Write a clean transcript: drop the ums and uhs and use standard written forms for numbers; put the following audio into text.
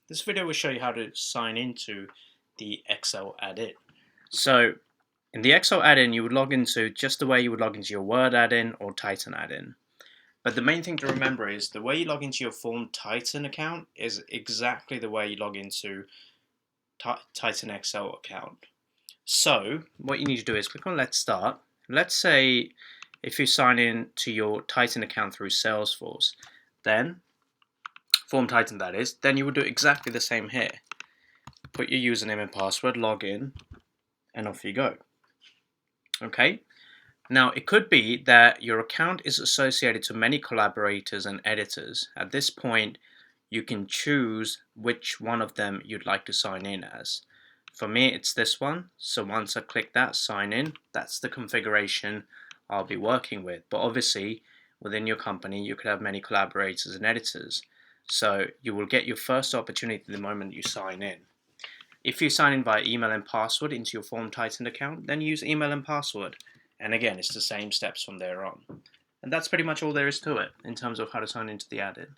This video will show you how to sign into the Excel add-in. So in the Excel add-in, you would log into just the way you would log into your Word add-in or Titan add-in. But the main thing to remember is the way you log into your Form Titan account is exactly the way you log into Titan Excel account. So what you need to do is click on Let's Start. Let's say if you sign in to your Titan account through Salesforce, then Form Titan that is, then you would do exactly the same here. Put your username and password, log in, and off you go. Okay. Now it could be that your account is associated to many collaborators and editors. At this point, you can choose which one of them you'd like to sign in as. For me, it's this one. So once I click that sign in, that's the configuration I'll be working with. But obviously, within your company, you could have many collaborators and editors. So you will get your first opportunity the moment you sign in. If you sign in via email and password into your Form Titan account, then use email and password. And again, it's the same steps from there on. And that's pretty much all there is to it in terms of how to sign into the add-in.